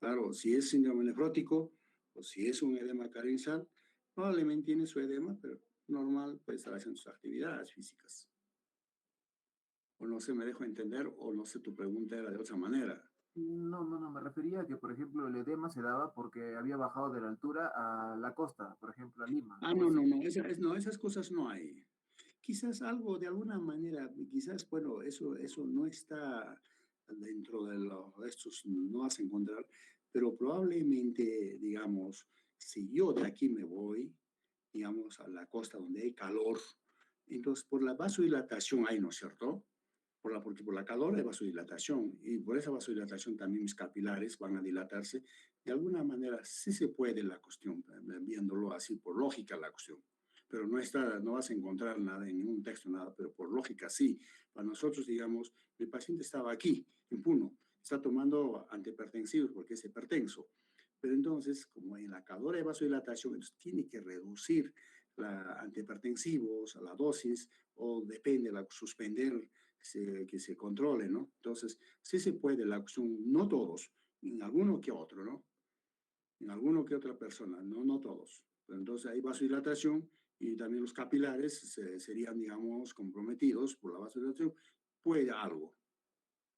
Claro, si es síndrome nefrótico o si es un edema carencial, probablemente tiene su edema, pero normal puede estar haciendo sus actividades físicas. O no sé, me dejo entender, o no sé, tu pregunta era de otra manera. No, me refería a que, por ejemplo, el edema se daba porque había bajado de la altura a la costa, por ejemplo, a Lima, Ah, algo no, así. no, no, no, esas cosas no hay. Quizás algo de alguna manera, quizás, bueno, eso no está dentro de estos, no vas a encontrar, pero probablemente, digamos, si yo de aquí me voy, digamos, a la costa donde hay calor, entonces por la vasodilatación hay, ¿no es cierto? Porque por la calor hay vasodilatación y por esa vasodilatación también mis capilares van a dilatarse. De alguna manera sí se puede la cuestión, viéndolo así por lógica la cuestión, pero no vas a encontrar nada en ningún texto, nada, pero por lógica sí. Para nosotros, digamos, el paciente estaba aquí, en Puno, está tomando antihipertensivos porque es hipertenso, pero entonces, como en la calor hay vasodilatación, entonces tiene que reducir la antihipertensivos, a la dosis, o depende, suspender que se controle, ¿no? Entonces, sí se puede la acción, no todos, en alguno que otro, ¿no? En alguno que otra persona, no todos. Pero entonces hay vasodilatación y también los capilares serían, digamos, comprometidos por la vasodilatación. Puede algo,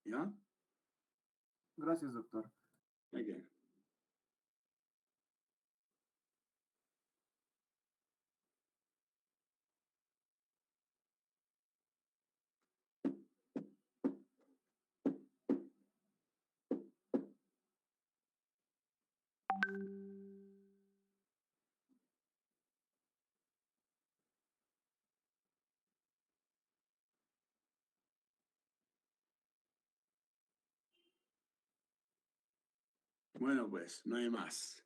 ¿ya? Gracias, doctor. Muy bien. Bueno, pues, no hay más.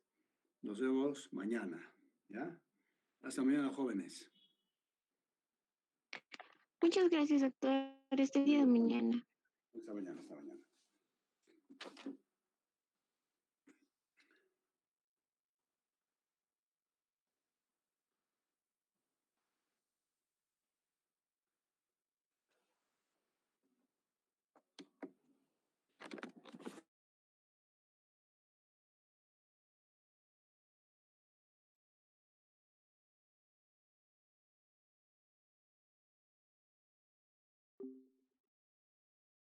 Nos vemos mañana, ¿ya? Hasta mañana, jóvenes. Muchas gracias, doctor. Este día de mañana. Hasta mañana, hasta mañana.